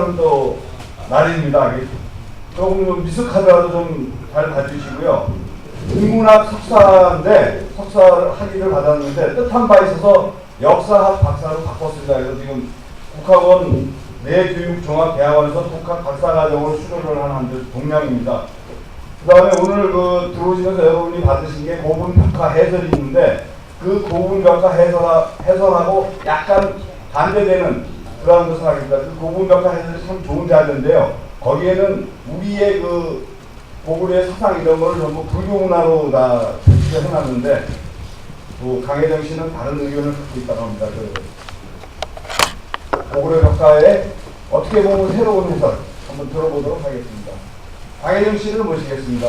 하는 또 날입니다. 조금 미숙하더라도 좀 잘 봐주시고요. 인문학 석사인데 석사 학위를 받았는데 뜻한 바 있어서 역사학 박사로 바꿨습니다. 그래서 지금 국학원 내교육종합대학원에서 국학 박사과정으로 수료를 한 동명입니다. 그 다음에 오늘 들어오시면서 여러분이 받으신 게 고분벽화 해설이 있는데 그 고분벽화 해설하고 약간 반대되는 그런 것을 하겠습니다. 그 고분벽화 해설이 참 좋은 자료인데요. 거기에는 우리의 고구려의 사상 이런 거를 전부 불교문화로 다 표시를 해놨는데 강혜정 씨는 다른 의견을 갖고 있다고 합니다. 고구려 벽화에 어떻게 보면 새로운 해설 한번 들어보도록 하겠습니다. 강혜정 씨를 모시겠습니다.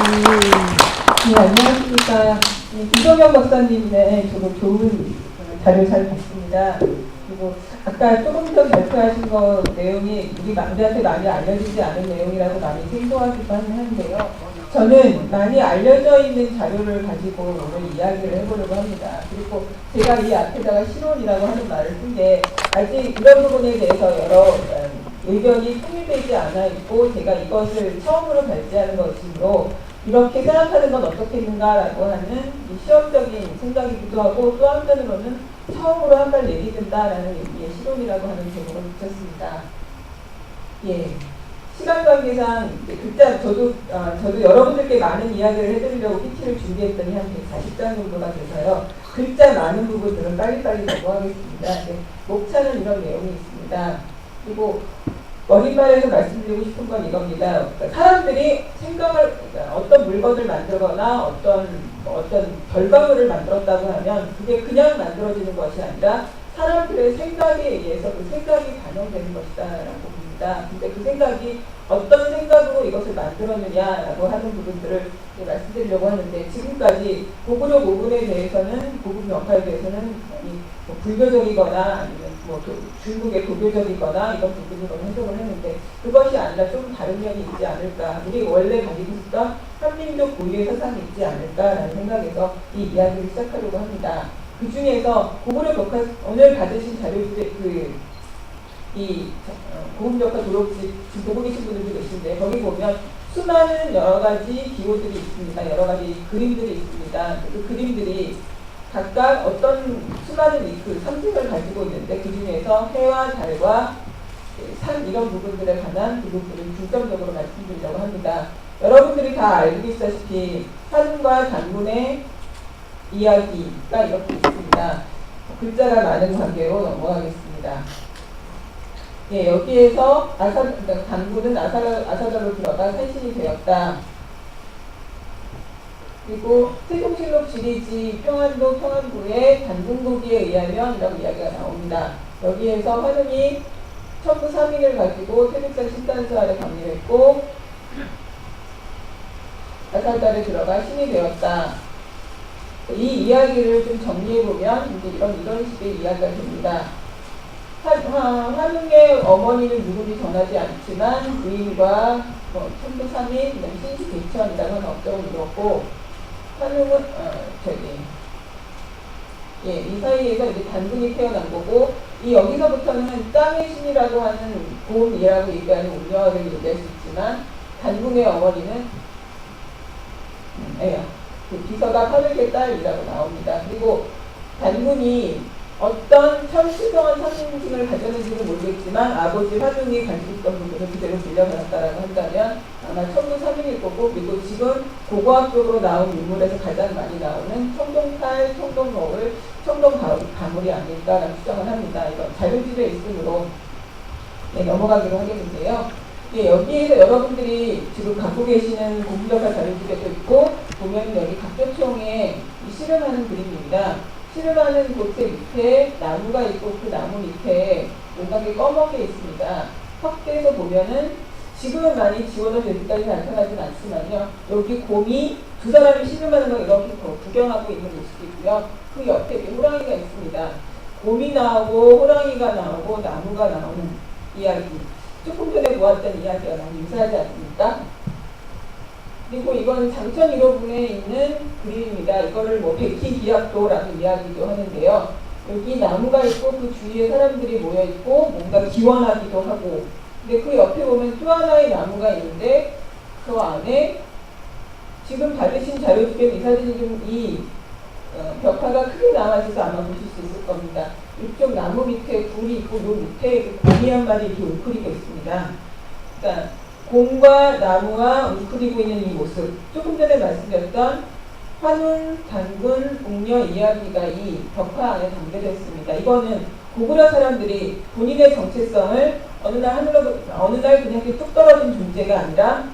네, 안녕하십니까. 김동영 박사님의 조금 좋은 자료 잘 봤습니다. 그리고 아까 조금 더 발표하신 거 내용이 우리 남들한테 많이 알려지지 않은 내용이라고 많이 생소하기도 하는데요. 저는 많이 알려져 있는 자료를 가지고 오늘 이야기를 해보려고 합니다. 그리고 제가 이 앞에다가 실론이라고 하는 말을 쓴 게 아직 이런 부분에 대해서 여러 의견이 통일되지 않아 있고 제가 이것을 처음으로 발제하는 것이므로 이렇게 생각하는 건 어떻겠는가라고 하는 시험적인 생각이기도 하고 또 한편으로는 처음으로 한 발 내딛는다라는 의미의 실론이라고 하는 제목을 붙였습니다. 예. 시간 관계상 글자 저도 여러분들께 많은 이야기를 해드리려고 PT를 준비했더니 한 140장 정도가 돼서요. 글자 많은 부분들은 빨리빨리 넘어가겠습니다. 네. 목차는 이런 내용이 있습니다. 그리고 어린말에서 말씀드리고 싶은 건 이겁니다. 그러니까 사람들이 어떤 물건을 만들거나 어떤 결과물을 만들었다고 하면 그게 그냥 만들어지는 것이 아니라 사람들의 생각에 의해서 그 생각이 반영되는 것이다라고 봅니다. 근데 그 생각이 어떤 생각으로 이것을 만들었느냐라고 하는 부분들을 말씀드리려고 하는데 지금까지 고구려 고분에 대해서는 고분 역할에 대해서는 불교적이거나 아니면 중국의 도교적이거나 이런 부분으로 해석을 했는데 그것이 아니라 좀 다른 면이 있지 않을까. 우리 원래 가지고 있었던 한민족 고유의 사상이 있지 않을까라는 생각에서 이 이야기를 시작하려고 합니다. 그 중에서 고구려 벽화 오늘 받으신 자료들의 고분벽화 졸업집 지금 보고 계신 분들도 계신데 거기 보면 수많은 여러 가지 기호들이 있습니다. 여러 가지 그림들이 있습니다. 그 그림들이 각각 어떤 수많은 상징을 가지고 있는데 그 중에서 해와 달과 산 이런 부분들에 관한 부분들을 중점적으로 말씀드리려고 합니다. 여러분들이 다 알고 계시다시피 산과 단문의 이야기가 이렇게 있습니다. 글자가 많은 관계로 넘어가겠습니다. 예, 여기에서 단군은 아사다로 들어가 산신이 되었다. 그리고 세종실록 지리지 평안도 평안부의 단군고기에 의하면 이런 이야기가 나옵니다. 여기에서 환웅이 천부 3인을 가지고 태백산 신단수 아래 방문했고 아사다에 들어가 신이 되었다. 이 이야기를 좀 정리해보면 이제 이런 식의 이야기가 됩니다. 환웅의 어머니는 누구지 전하지 않지만 부인과 천부 3인, 신시 대천이라고 하는 업적을 이뤘고 환웅은 이 사이에서 이제 단군이 태어난 거고 여기서부터는 땅의 신이라고 하는 고음이라고 얘기하는 운명을 얘기할 수 있지만 단군의 어머니는 비서가 파백의 딸이라고 나옵니다. 그리고 단군이 어떤 천수병한 선생님을 가졌는지는 모르겠지만 아버지 환웅이 가지고 있던 부분을 그대로 빌려받았다라고 한다면 아마 천부 3인일 거고 그리고 지금 고고학적으로 나온 인물에서 가장 많이 나오는 청동칼, 청동거울, 청동가물이 아닐까라는 추정을 합니다. 이건 자료집에 있으므로 넘어가기로 하겠는데요. 여기에서 여러분들이 지금 갖고 계시는 고분벽화 자료집에도 있고 보면 여기 각도총에 실험하는 그림입니다. 실험하는 곳의 밑에 나무가 있고 그 나무 밑에 뭔가 검게 있습니다. 확대해서 보면은 지금은 많이 지원을 여기까지 나타나진 않지만요. 여기 곰이 두 사람이 실험하는 걸 이렇게 구경하고 있는 모습이 있고요. 그 옆에 호랑이가 있습니다. 곰이 나오고 호랑이가 나오고 나무가 나오는 이야기. 조금 전에 보았던 이야기가 많이 유사하지 않습니까? 그리고 이건 장천 1호분에 있는 그림입니다. 이거를 백희기약도라는 이야기도 하는데요. 여기 나무가 있고 그 주위에 사람들이 모여 있고 뭔가 기원하기도 하고, 근데 그 옆에 보면 또 하나의 나무가 있는데 그 안에 지금 받으신 자료 중에 이 사진이 좀 벽화가 크게 나와 있어서 아마 보실 수 있을 겁니다. 이쪽 나무 밑에 굴이 있고 요 밑에 곰이 한 마리 이렇게 웅크리고 있습니다. 그러니까 곰과 나무와 웅크리고 있는 이 모습, 조금 전에 말씀드렸던 환운, 단군, 웅녀 이야기가 이 벽화 안에 담겨져 있습니다. 이거는 고구려 사람들이 본인의 정체성을 어느 날 그냥 이렇게 뚝 떨어진 존재가 아니라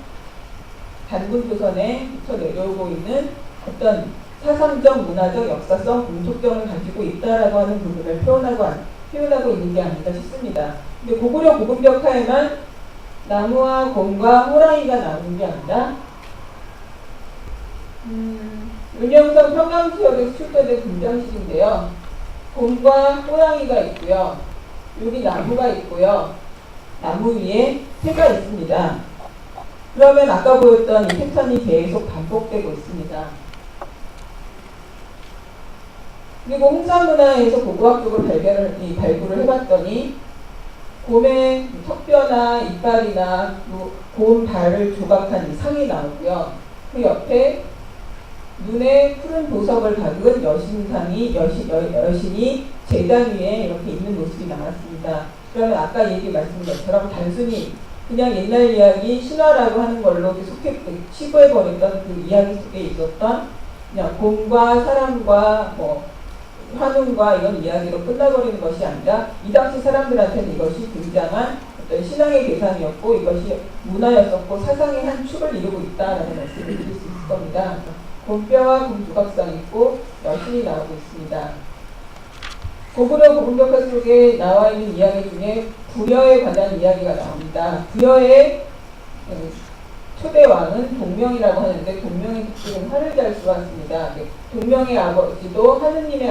단군 조선에부터 내려오고 있는 어떤 사상적, 문화적, 역사성, 공통점을 가지고 있다라고 하는 부분을 표현하고 있는 게 아닌가 싶습니다. 근데 고구려 고금벽화에만 나무와 곰과 호랑이가 나오는 게 아니라 은영성 평양지역에서 출토된 금장실인데요. 곰과 호랑이가 있고요. 여기 나무가 있고요. 나무 위에 새가 있습니다. 그러면 아까 보였던 이 패턴이 계속 반복되고 있습니다. 그리고 홍산문화에서 고고학적으로 발굴을 해봤더니 곰의 턱뼈나 이빨이나 곰 발을 조각한 이 상이 나오고요. 그 옆에 눈에 푸른 보석을 박은 여신이 제단 위에 이렇게 있는 모습이 나왔습니다. 그러면 아까 말씀드린 것처럼 단순히 그냥 옛날 이야기, 신화라고 하는 걸로 치부해버렸던 그 이야기 속에 있었던 그냥 곰과 사람과 환웅과 이런 이야기로 끝나버리는 것이 아니라 이 당시 사람들한테는 이것이 굉장한 어떤 신앙의 대상이었고 이것이 문화였었고 사상의 한 축을 이루고 있다라는 말씀을 드릴 수 있을 겁니다. 곰뼈와 곰조각상이 있고 여신이 나오고 있습니다. 고구려 고금벽화 속에 나와 있는 이야기 중에 부여에 관한 이야기가 나옵니다. 부여의 초대 왕은 동명이라고 하는데 동명의 특징은 화를 잘 쏘았습니다. 동명의 아버지도 하느님의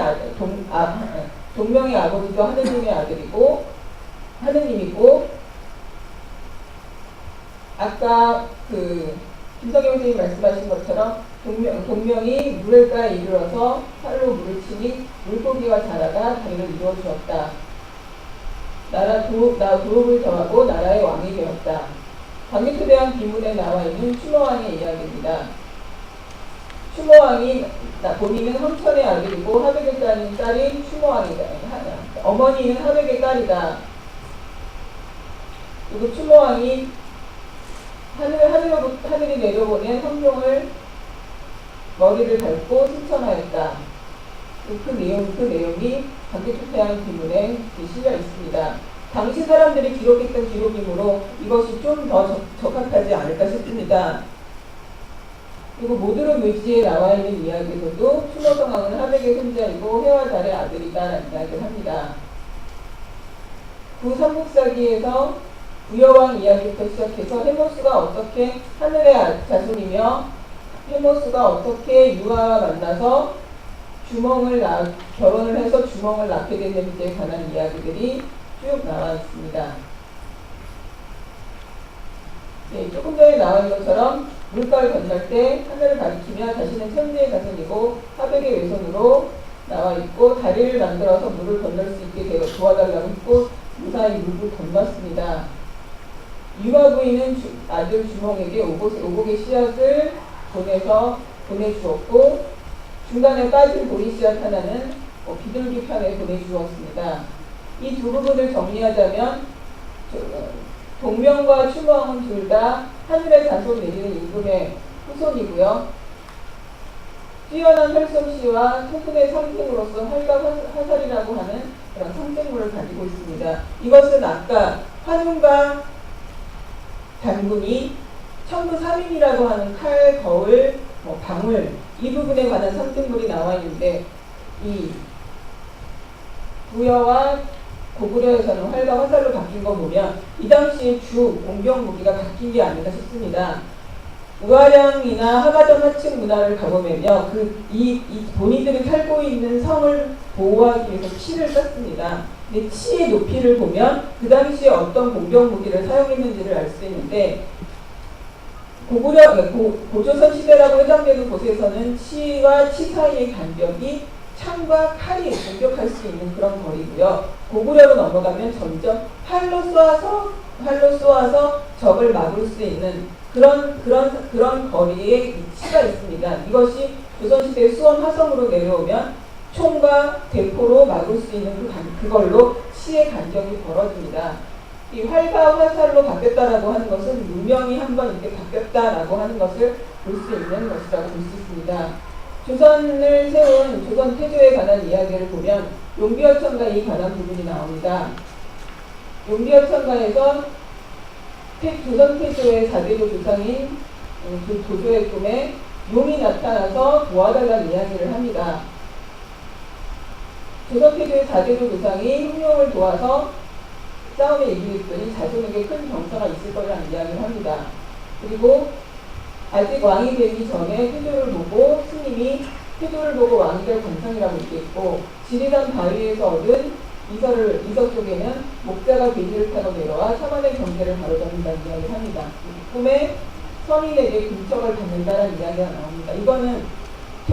동명의 아버지도 하느님의 아들이고 하느님이고 아까 김석영 선생님이 말씀하신 것처럼 동명이 물가에 이르러서 팔로 물을 치니 물고기와 자라가 다리를 이루어 주었다. 나 도읍을 정하고 나라의 왕이 되었다. 광개토대왕 비문에 나와 있는 추모왕의 이야기입니다. 추모왕이 본인은 황천의 아들이고 하백의 딸인 추모왕이다. 어머니는 하백의 딸이다. 그리고 추모왕이 하늘이 내려보낸 성룡을 머리를 밟고 승천하였다. 그 내용이 광개토대왕 비문에 실려 있습니다. 당시 사람들이 기록했던 기록이므로 이것이 좀 더 적합하지 않을까 싶습니다. 그리고 모두르 묘지에 나와 있는 이야기에서도 추모성왕은 하백의 손자이고 해와 달의 아들이다라는 이야기를 합니다. 삼국사기에서 부여왕 이야기부터 시작해서 해모수가 어떻게 하늘의 자손이며 해모수가 어떻게 유아와 만나서 결혼을 해서 주몽을 낳게 됐는지에 관한 이야기들이 쭉 나와 있습니다. 네, 조금 전에 나와 있는 것처럼 물가를 건널 때 하늘을 가리키며 자신은 천지의 자손이고 하백의 외손으로 나와 있고 다리를 만들어서 물을 건널 수 있게 도와달라고 했고 무사히 물을 건넜습니다. 유아 부인은 아들 주몽에게 오복의 씨앗을 보내주었고 중간에 빠진 보리 씨앗 하나는 비둘기 편에 보내주었습니다. 이 두 부분을 정리하자면 동명과 추모왕은 둘 다 하늘의 자손 내지는 임금의 후손이고요. 뛰어난 활솜씨와 토분의 상징으로서 활과 화살이라고 하는 그런 상징물을 가지고 있습니다. 이것은 아까 환웅과 단군이 천부삼인이라고 하는 칼, 거울, 방울 이 부분에 관한 상징물이 나와 있는데 이 부여와 고구려에서는 활과 화살로 바뀐 거 보면 이 당시에 주 공격 무기가 바뀐 게 아닌가 싶습니다. 우아량이나 하가전 하층 문화를 가보면요, 이 본인들이 살고 있는 성을 보호하기 위해서 치를 썼습니다. 근데 치의 높이를 보면 그 당시에 어떤 공격 무기를 사용했는지를 알 수 있는데 고조선 시대라고 해당되는 곳에서는 치와 치 사이의 간격이 창과 칼이 공격할 수 있는 그런 거리고요. 고구려로 넘어가면 점점 활로 쏘아서 적을 막을 수 있는 그런 거리의 위치가 있습니다. 이것이 조선시대 수원 화성으로 내려오면 총과 대포로 막을 수 있는 그걸로 시의 간격이 벌어집니다. 이 활과 화살로 바뀌었다라고 하는 것은 문명이 한번 이렇게 바뀌었다라고 하는 것을 볼 수 있는 것이라고 볼 수 있습니다. 조선을 세운 조선 태조에 관한 이야기를 보면 용비어천가에 관한 부분이 나옵니다. 용비어천가에서 조선 태조의 4대조 조상인 그 도조의 꿈에 용이 나타나서 도와달라는 이야기를 합니다. 조선 태조의 4대조 조상이 흑룡을 도와서 싸움에 이기했더니 자손에게 큰 병사가 있을 거라는 이야기를 합니다. 그리고 아직 왕이 되기 전에 태조를 보고 스님이 태조를 보고 왕이 될 권상이라고 얘기했고, 지리산 바위에서 얻은 이석 쪽에는 목자가 돼지를 타고 내려와 사만의 경계를 바로잡는다는 이야기를 합니다. 꿈에 선인에게 근척을 받는다는 이야기가 나옵니다. 이거는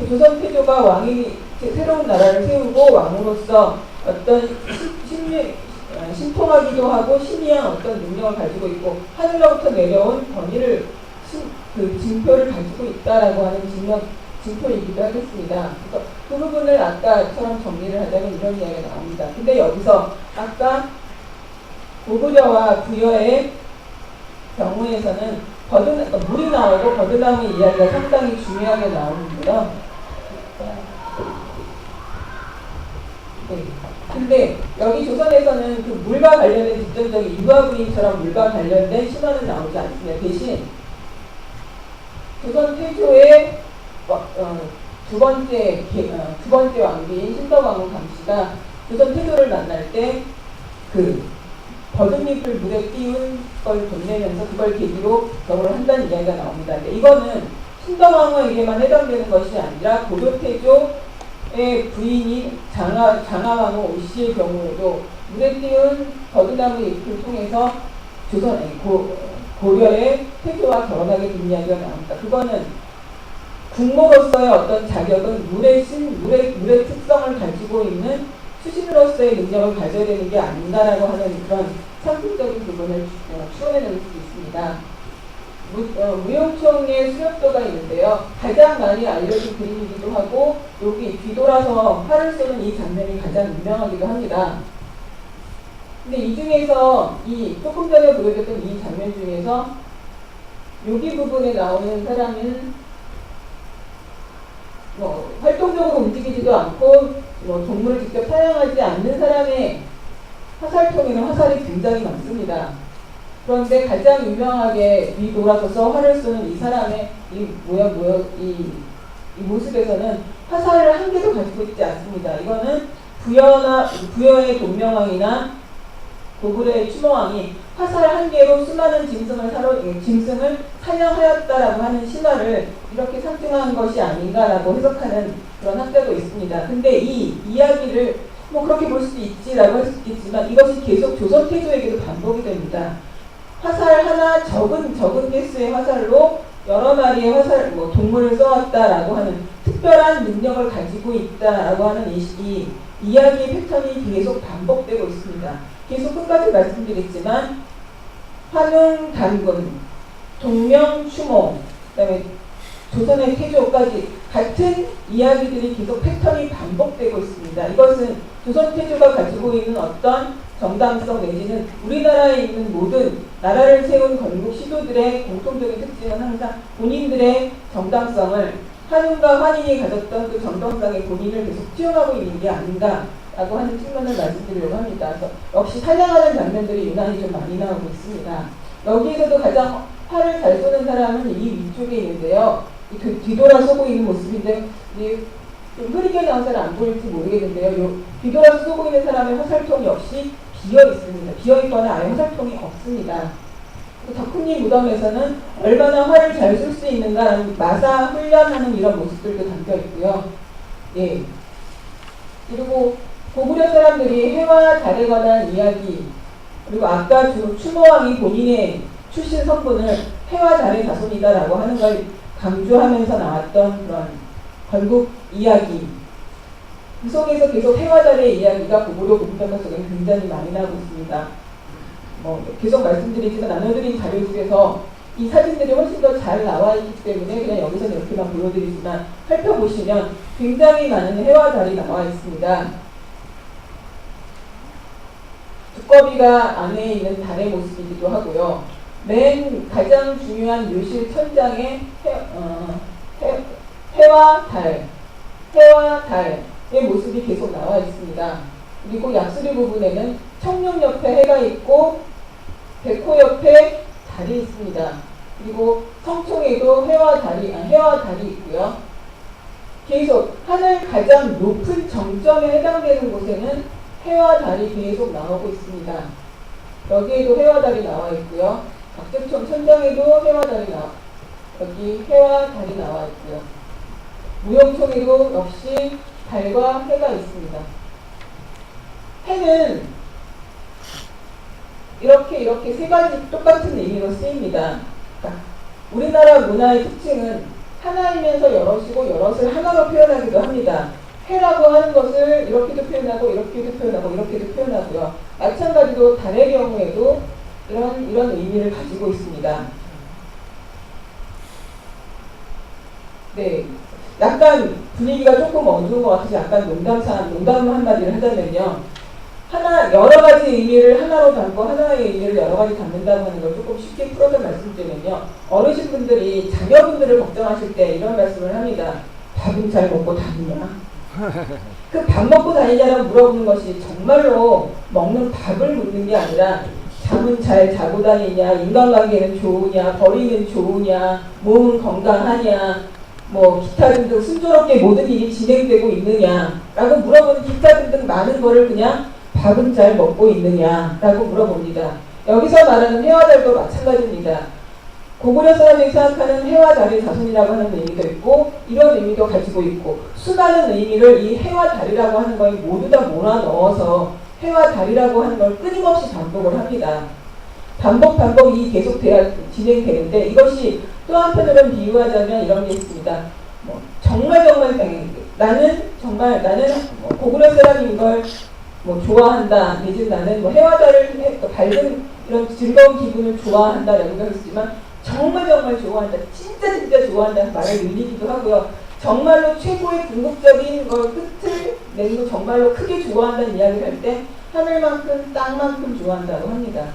조선 태조가 왕이 새로운 나라를 세우고 왕으로서 어떤 신통하기도 하고 신이한 어떤 능력을 가지고 있고 하늘로부터 내려온 권위를 징표를 가지고 있다라고 하는 징표이기도 하겠습니다. 그래서 그 부분을 아까처럼 정리를 하자면 이런 이야기가 나옵니다. 근데 여기서 아까 고구려와 부여의 경우에서는 물이 나오고 버드나무의 이야기가 상당히 중요하게 나오는데요. 네. 근데 여기 조선에서는 그 물과 관련된 직접적인 유아부인처럼 물과 관련된 신화는 나오지 않습니다. 대신 조선 태조의 두 번째 왕비인 신덕왕후 감씨가 조선 태조를 만날 때 그 버드잎을 물에 띄운 걸 돈 내면서 그걸 계기로 결혼을 한다는 이야기가 나옵니다. 근데 이거는 신덕왕후에게만 해당되는 것이 아니라 고조태조의 부인인 장하왕후 오씨의 경우에도 물에 띄운 버드나무 잎을 통해서 고려의 태조와 결혼하게 된 이야기가 나옵니다. 그거는 국모로서의 어떤 자격은 물의 특성을 가지고 있는 수신으로서의 능력을 가져야 되는 게 아닌가라고 하는 그런 상식적인 부분을 추론해낼 수 있습니다. 무용총의 수렵도가 있는데요. 가장 많이 알려진 그림이기도 하고 여기 뒤돌아서 활을 쏘는 이 장면이 가장 유명하기도 합니다. 근데 이 중에서 조금 전에 보여줬던 이 장면 중에서 여기 부분에 나오는 사람은 활동적으로 움직이지도 않고 동물을 직접 사냥하지 않는 사람의 화살통에는 화살이 굉장히 많습니다. 그런데 가장 유명하게 뒤돌아서서 활을 쏘는 이 사람의 이 모습에서는 화살을 한 개도 가지고 있지 않습니다. 이거는 부여의 동명왕이나 고구려의 추모왕이 화살 한 개로 수많은 짐승을 사냥하였다라고 하는 신화를 이렇게 상징한 것이 아닌가라고 해석하는 그런 학자도 있습니다. 근데 이 이야기를 그렇게 볼 수도 있지라고 할 수도 있지만 이것이 계속 조선 태조에게도 반복이 됩니다. 화살 하나 적은 개수의 화살로 여러 마리의 동물을 쏘았다라고 하는 특별한 능력을 가지고 있다라고 하는 이 이야기의 패턴이 계속 반복되고 있습니다. 계속 끝까지 말씀드렸지만 환웅 단군, 동명 추모, 그다음에 조선의 태조까지 같은 이야기들이 계속 패턴이 반복되고 있습니다. 이것은 조선 태조가 가지고 있는 어떤 정당성 내지는 우리나라에 있는 모든 나라를 세운 건국 시도들의 공통적인 특징은 항상 본인들의 정당성을 환웅과 환인이 가졌던 그 정당성의 본인을 계속 투영하고 있는 게 아닌가라고 하는 측면을 말씀드리려고 합니다. 그래서 역시 사냥하는 장면들이 유난히 좀 많이 나오고 있습니다. 여기에서도 가장 활을 잘 쏘는 사람은 이 위쪽에 있는데요. 뒤돌아서고 있는 모습인데 좀 흐리게 나온 사람 안 보일지 모르겠는데요. 뒤돌아서 쏘고 있는 사람의 화살통이 역시 비어 있습니다. 비어 있거나 아예 화살통이 없습니다. 덕훈님 무덤에서는 얼마나 활을 잘 쏠 수 있는가라는 마사 훈련하는 이런 모습들도 담겨 있고요. 예. 그리고 고구려 사람들이 해와 달에 관한 이야기, 그리고 아까 추모왕이 본인의 출신 성분을 해와 달의 자손이다라고 하는 걸 강조하면서 나왔던 그런 건국 이야기. 그 속에서 계속 해와 달의 이야기가 고구려 고분장가 속에는 굉장히 많이 나오고 있습니다. 계속 말씀드리지만 나눠드린 자료 중에서 이 사진들이 훨씬 더 잘 나와 있기 때문에 그냥 여기서는 이렇게만 보여드리지만 살펴보시면 굉장히 많은 해와 달이 나와 있습니다. 두꺼비가 안에 있는 달의 모습이기도 하고요. 맨 가장 중요한 묘실 천장에 해와 달의 모습이 계속 나와 있습니다. 그리고 약수리 부분에는 청룡 옆에 해가 있고 백호 옆에 달이 있습니다. 그리고 성총에도 해와 달이 있고요. 계속 하늘 가장 높은 정점에 해당되는 곳에는 해와 달이 계속 나오고 있습니다. 여기에도 해와 달이 나와 있고요. 박제천 천장에도 해와 달이 여기 해와 달이 나와 있고요. 무용총에도 역시 달과 해가 있습니다. 해는 이렇게 세 가지 똑같은 의미로 쓰입니다. 그러니까 우리나라 문화의 특징은 하나이면서 여럿이고 여럿을 하나로 표현하기도 합니다. 해라고 하는 것을 이렇게도 표현하고 이렇게도 표현하고 이렇게도 표현하고요. 마찬가지로 달의 경우에도 이런 의미를 가지고 있습니다. 네, 약간 분위기가 조금 어두운 것 같아서 약간 농담 한마디를 하자면요. 여러 가지 의미를 하나로 담고 하나의 의미를 여러 가지 담는다고 하는 걸 조금 쉽게 풀어서 말씀드리면요. 어르신분들이 자녀분들을 걱정하실 때 이런 말씀을 합니다. 밥은 잘 먹고 다니냐? 그 밥 먹고 다니냐라고 물어보는 것이 정말로 먹는 밥을 묻는 게 아니라 잠은 잘 자고 다니냐, 인간관계는 좋으냐, 거리는 좋으냐, 몸은 건강하냐, 기타 등등 순조롭게 모든 일이 진행되고 있느냐라고 물어보는 기타 등등 많은 거를 그냥 밥은 잘 먹고 있느냐라고 물어봅니다. 여기서 말하는 해와 달도 마찬가지입니다. 고구려 사람들이 생각하는 해와 달의 자손이라고 하는 의미도 있고 이런 의미도 가지고 있고 수많은 의미를 이 해와 달이라고 하는 거에 모두 다 몰아 넣어서 해와 달이라고 하는 걸 끊임없이 반복을 합니다. 반복이 계속 진행되는데 이것이 또 한편으로는 비유하자면 이런 게 있습니다. 정말 나는 고구려 사람인 걸 좋아한다. 내지는 나는 해와 달을 밝은 이런 즐거운 기분을 좋아한다라고 하겠지만 정말 좋아한다. 진짜 좋아한다는 말을 늘리기도 하고요. 정말로 최고의 궁극적인 걸 끝을 내고 정말로 크게 좋아한다는 이야기를 할 때 하늘만큼 땅만큼 좋아한다고 합니다.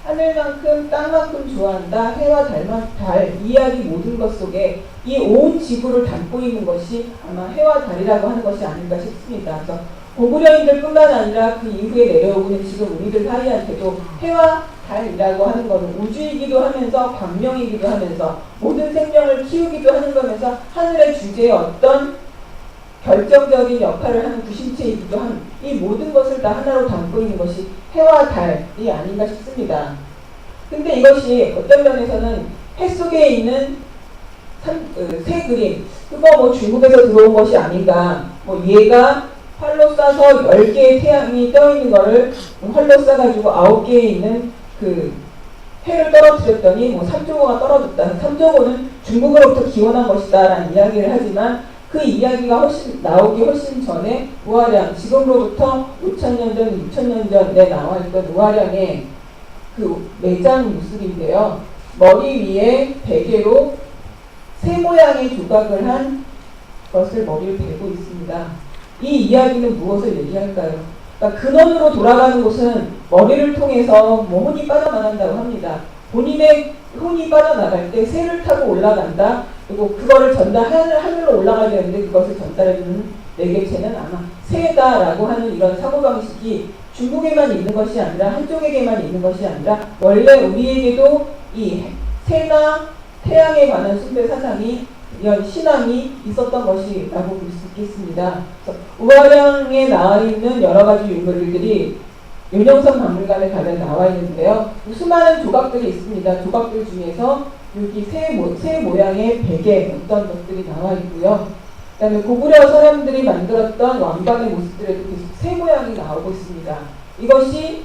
하늘만큼 땅만큼 좋아한다. 해와 달 이야기 모든 것 속에 이 온 지구를 담고 있는 것이 아마 해와 달이라고 하는 것이 아닐까 싶습니다. 그래서 고구려인들뿐만 아니라 그 이후에 내려오는 지금 우리들 사이한테도 해와 달이라고 하는 것은 우주이기도 하면서 광명이기도 하면서 모든 생명을 키우기도 하는 거면서 하늘의 주제에 어떤 결정적인 역할을 하는 구심체이기도 한 이 모든 것을 다 하나로 담고 있는 것이 해와 달이 아닌가 싶습니다. 근데 이것이 어떤 면에서는 해 속에 있는 새 그림, 그거 중국에서 들어온 것이 아닌가, 얘가 활로 쏴서 10개의 태양이 떠 있는 거를 활로 쏴가지고 9개에 있는 그 해를 떨어뜨렸더니 3조고가 떨어졌다. 3조고는 중국으로부터 기원한 것이다 라는 이야기를 하지만 그 이야기가 나오기 훨씬 전에 우화량, 지금으로부터 5,000년 전, 6,000년 전에 나와 있던 우화량의 그 매장 모습인데요. 머리 위에 베개로 새 모양의 조각을 한 것을 머리를 베고 있습니다. 이 이야기는 무엇을 얘기할까요? 그러니까 근원으로 돌아가는 곳은 머리를 통해서 혼이 빠져나간다고 합니다. 본인의 혼이 빠져나갈 때 새를 타고 올라간다. 그리고 그거를 하늘로 올라가야 되는데 그것을 전달해주는 매개체는 아마 새다라고 하는 이런 사고방식이 중국에만 있는 것이 아니라 한쪽에게만 있는 것이 아니라 원래 우리에게도 이 새나 태양에 관한 숭배 사상이 이런 신앙이 있었던 것이라고 볼 수 있겠습니다. 우화량에 나와 있는 여러 가지 유물들이 윤영선 박물관에 가면 나와 있는데요. 수많은 조각들이 있습니다. 조각들 중에서 여기 새 모양의 베개 어떤 것들이 나와 있고요. 그 다음에 고구려 사람들이 만들었던 왕관의 모습들에도 계속 새 모양이 나오고 있습니다. 이것이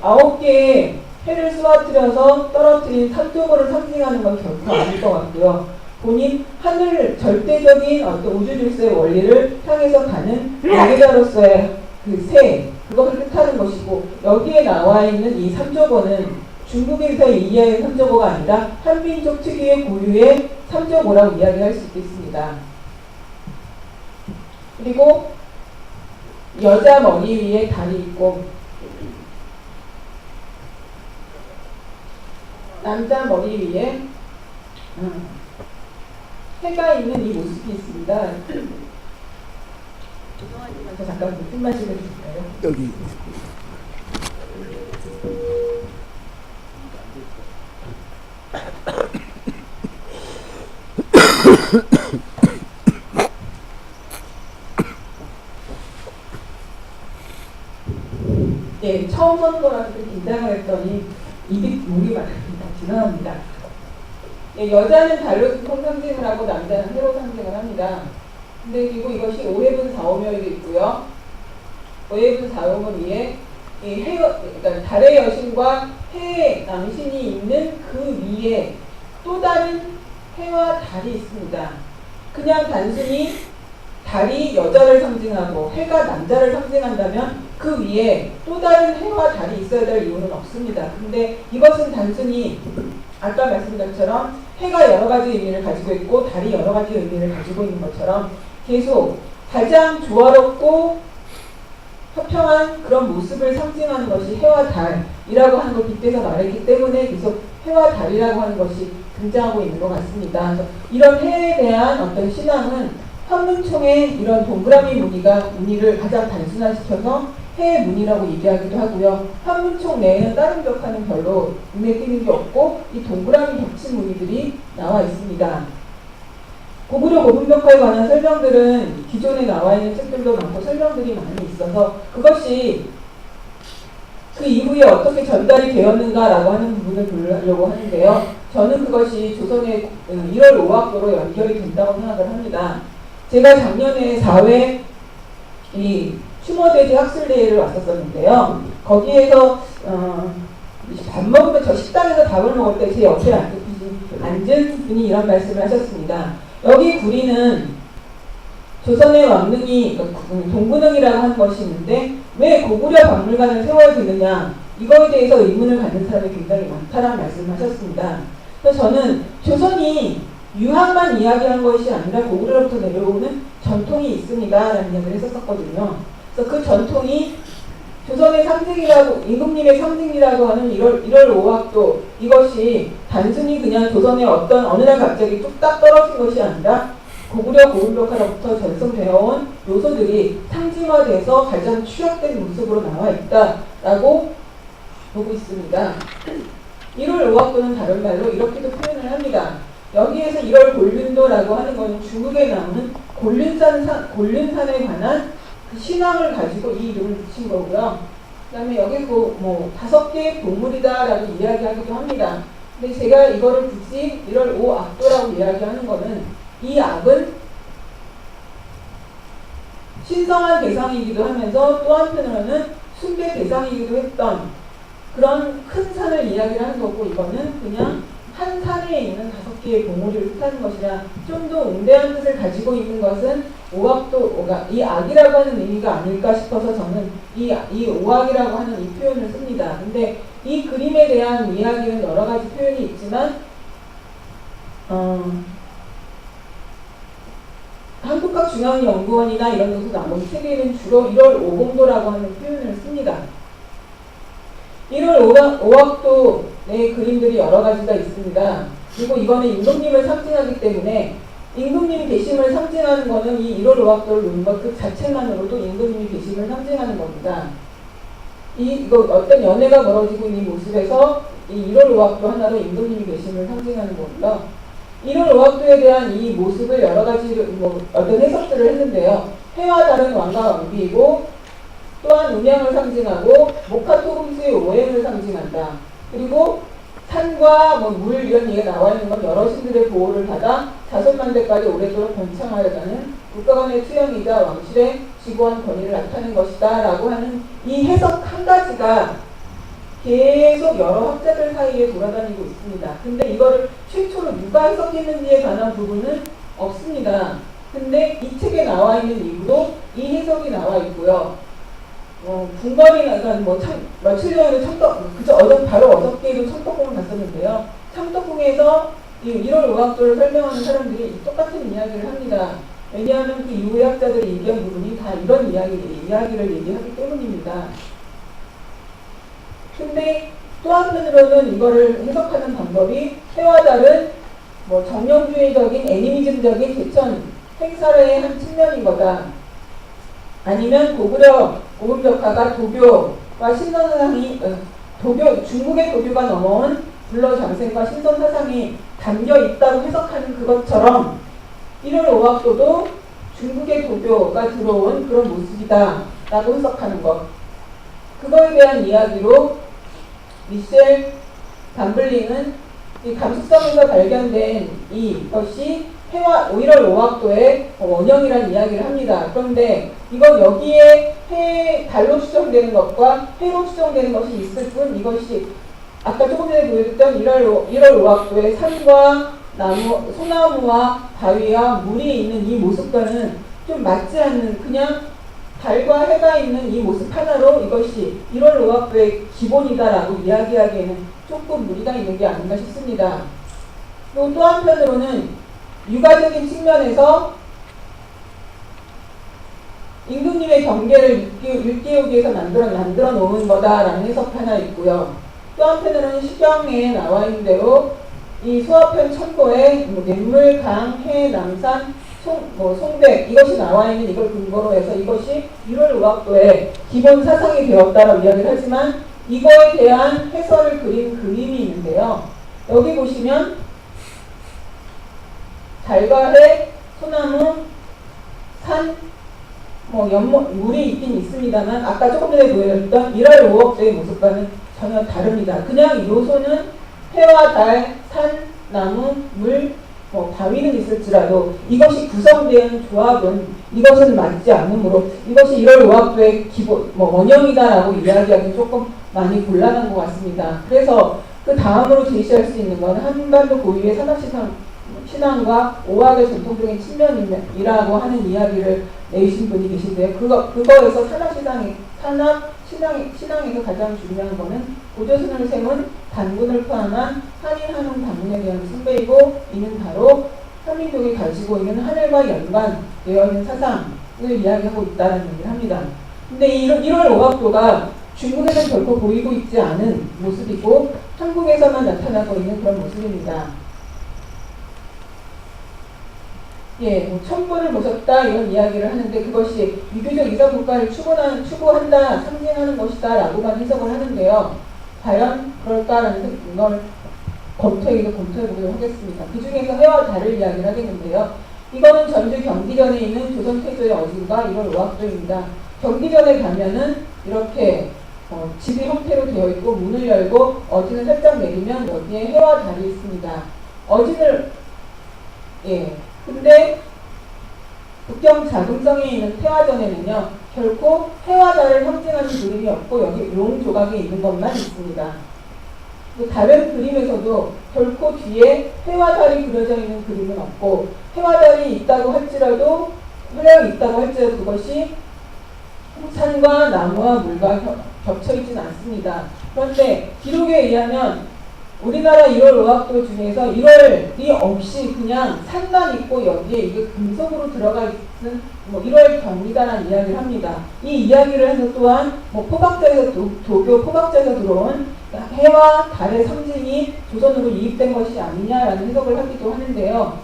9개의 해를 쏘아뜨려서 떨어뜨린 3조고를 상징하는 건 결코 아닐 것 같고요. 본인 하늘 절대적인 어떤 우주 질서의 원리를 향해서 가는 관계자로서의 그 새, 그것을 뜻하는 것이고, 여기에 나와 있는 이 삼조고는 중국에서의 이해의 삼조고가 아니라 한민족 특유의 고유의 삼조고라고 이야기할 수 있겠습니다. 그리고 여자 머리 위에 달이 있고 남자 머리 위에 해가 있는 이 모습이 있습니다. 죄송하지만 저 잠깐 무슨 말씀을 드릴까요? 여기. 네, 처음 선 거라서 좀 긴장을 했더니 입이 목이 말랍니다. 죄송합니다. 예, 여자는 달로 상징을 하고 남자는 해로 상징을 합니다. 근데 그리고 이것이 오해분 사오멸도 있고요. 오해분 사오멸 위에 이 그러니까 달의 여신과 해의 남신이 있는 그 위에 또 다른 해와 달이 있습니다. 그냥 단순히 달이 여자를 상징하고 해가 남자를 상징한다면 그 위에 또 다른 해와 달이 있어야 될 이유는 없습니다. 근데 이것은 단순히 아까 말씀드린 것처럼 해가 여러 가지 의미를 가지고 있고 달이 여러 가지 의미를 가지고 있는 것처럼 계속 가장 조화롭고 화평한 그런 모습을 상징하는 것이 해와 달이라고 하는 걸 빗대서 말했기 때문에 계속 해와 달이라고 하는 것이 등장하고 있는 것 같습니다. 그래서 이런 해에 대한 어떤 신앙은 환문총의 이런 동그라미 무늬를 가장 단순화시켜서 해의 무늬라고 얘기하기도 하고요. 환문총 내에는 다른 벽화는 별로 눈에 띄는 게 없고 이 동그라미 겹친 무늬들이 나와 있습니다. 고구려 고분벽화에 관한 설명들은 기존에 나와 있는 책들도 많고 설명들이 많이 있어서 그것이 그 이후에 어떻게 전달이 되었는가라고 하는 부분을 보려고 하는데요. 저는 그것이 조선의 1월 5학도로 연결이 된다고 생각을 합니다. 제가 작년에 4회 이 추모대지 학술대회를 왔었었는데요. 거기에서 밥 먹으면 저 식당에서 밥을 먹을 때 제 옆에 앉은 분이 이런 말씀을 하셨습니다. 여기 구리는 조선의 왕릉이 동군릉이라고 하는 것이 있는데 왜 고구려 박물관을 세워야 되느냐 이거에 대해서 의문을 갖는 사람이 굉장히 많다라는 말씀을 하셨습니다. 그래서 저는 조선이 유학만 이야기한 것이 아니라 고구려로부터 내려오는 전통이 있습니다 라는 이야기를 했었거든요. 그래서 그 전통이 조선의 상징이라고 임금님의 상징이라고 하는 1월 5학도 이것이 단순히 그냥 조선의 어느 날 갑자기 뚝딱 떨어진 것이 아니라 고구려 고분벽화로부터 전승되어 온 요소들이 상징화돼서 가장 추락된 모습으로 나와 있다라고 보고 있습니다. 1월 5학도는 다른 말로 이렇게도 표현을 합니다. 여기에서 1월 곤륜도라고 하는 것은 중국에 나오는 곤륜산에 관한 그 신앙을 가지고 이 이름을 붙인 거고요. 그 다음에 여기 뭐 5개의 동물이다라고 이야기하기도 합니다. 근데 제가 이거를 굳이 1월 5악도라고 이야기하는 거는 이 악은 신성한 대상이기도 하면서 또 한편으로는 숭배 대상이기도 했던 그런 큰 산을 이야기를 하는 거고 이거는 그냥 한 산에 있는 5개의 봉우리를 뜻하는 것이라 좀 더 웅대한 뜻을 가지고 있는 것은 오악도, 이 악이라고 하는 의미가 아닐까 싶어서 저는 이 오악이라고 하는 이 표현을 씁니다. 근데 이 그림에 대한 이야기는 여러 가지 표현이 있지만 한국학중앙연구원이나 이런 데서 나온 책에는 주로 1월 5공도라고 하는 표현을 씁니다. 1월 5학도 내 그림들이 여러 가지가 있습니다. 그리고 이거는 임금님을 상징하기 때문에 임금님이 계심을 상징하는 것은 이 1월 5학도를 놓은 것 그 자체만으로도 임금님이 계심을 상징하는 겁니다. 이거 어떤 연애가 벌어지고 있는 모습에서 이 1월 5학도 하나로 임금님이 계심을 상징하는 거고요. 1월 5학도에 대한 이 모습을 여러 가지 어떤 해석들을 했는데요. 해와 달은 왕과 왕비이고 또한 음양을 상징하고 목화토금수의 오행을 상징한다. 그리고 산과 물 이런 얘기가 나와 있는 건 여러 신들의 보호를 받아 자손만대까지 오래도록 번창하여가는 국가 간의 투영이자 왕실의 지고한 권위를 나타내는 것이다 라고 하는 이 해석 한 가지가 계속 여러 학자들 사이에 돌아다니고 있습니다. 근데 이거를 최초로 누가 해석했는지에 관한 부분은 없습니다. 근데 이 책에 나와 있는 이유로 이 해석이 나와 있고요. 궁궐이나 며칠 전에도 바로 어저께도 청덕궁을 갔었는데요. 청덕궁에서 이 1월 오학도를 설명하는 사람들이 똑같은 이야기를 합니다. 왜냐하면 그 이후의 학자들이 얘기한 부분이 다 이런 이야기를 얘기하기 때문입니다. 근데 또 한편으로는 이거를 해석하는 방법이 해와 달은 정령주의적인 애니미즘적인 제천 행사의 한 측면인 거다. 아니면 고구려 오음벽화가 도교와 신선사상이 중국의 도교가 넘어온 불러장생과 신선사상이 담겨 있다고 해석하는 그것처럼 1월 오학도도 중국의 도교가 들어온 그런 모습이다 라고 해석하는 것. 그거에 대한 이야기로 미셸 담블링은 이 감수성에서 발견된 이것이 해와 1월 오학도의 원형이라는 이야기를 합니다. 그런데 이건 여기에 달로 추정되는 것과 해로 추정되는 것이 있을 뿐 이것이 아까 조금 전에 보여줬던 1월 오학도의 산과 나무, 소나무와 바위와 물이 있는 이 모습과는 좀 맞지 않는 그냥 달과 해가 있는 이 모습 하나로 이것이 1월 오학도의 기본이다라고 이야기하기에는 조금 무리가 있는 게 아닌가 싶습니다. 그리고 또 한편으로는 육아적인 측면에서 임금님의 경계를 일깨우기 위해서 만들어 놓은 거다라는 해석 하나 있고요. 또 한편으로는 시경에 나와 있는 대로 이 소화편 천도에 냇물, 강, 해, 남산, 송백 이것이 나와 있는 이걸 근거로 해서 이것이 1월 오학도의 기본 사상이 되었다라고 이야기를 하지만 이거에 대한 해설을 그린 그림이 있는데요. 여기 보시면 달과 해, 소나무, 산, 연못, 물이 있긴 있습니다만 아까 조금 전에 보여줬던 1월 오학도의 모습과는 전혀 다릅니다. 그냥 요소는 해와 달, 산, 나무, 물, 바위는 있을지라도 이것이 구성된 조합은 이것은 맞지 않으므로 이것이 1월 오학도의 기본 원형이다라고 이야기하기는 조금 많이 곤란한 것 같습니다. 그래서 그 다음으로 제시할 수 있는 건 한반도 고유의 신앙과 오학의 전통적인 측면이라고 하는 이야기를 내신 분이 계신데요. 그거에서 신앙에서 가장 중요한 거는 고조선을 세운 단군을 포함한 한인 한웅 단군에 대한 숭배이고 이는 바로 한민족이 가지고 있는 하늘과 연관되어 있는 사상을 이야기하고 있다는 얘기를 합니다. 근데 1월 오학도가 중국에는 결코 보이고 있지 않은 모습이고 한국에서만 나타나고 있는 그런 모습입니다. 천부를 모셨다 이런 이야기를 하는데 그것이 유교적 이상 국가를 추구한다, 상징하는 것이다 라고만 해석을 하는데요. 과연 그럴까라는 걸 검토해보도록 하겠습니다. 그 중에서 해와 달을 이야기를 하겠는데요. 이거는 전주 경기전에 있는 조선 태조의 어진과 1월 오학도입니다. 경기전에 가면은 이렇게 집이 형태로 되어 있고 문을 열고 어진을 살짝 내리면 여기에 해와 달이 있습니다. 근데 북경 자금성에 있는 태화전에는요 결코 해와 달을 상징하는 그림이 없고 여기 용 조각에 있는 것만 있습니다. 다른 그림에서도 결코 뒤에 해와 달이 그려져 있는 그림은 없고 해와 달이 있다고 할지라도 그것이 산과 나무와 물과 겹쳐 있지는 않습니다. 그런데 기록에 의하면 우리나라 1월 오학도 중에서 1월이 없이 그냥 산만 있고 여기에 이게 금속으로 들어가 있는 1월 경이다라는 이야기를 합니다. 이 이야기를 해서 또한 포박자에서 도교 포박자에서 들어온 해와 달의 상징이 조선으로 이입된 것이 아니냐라는 해석을 하기도 하는데요.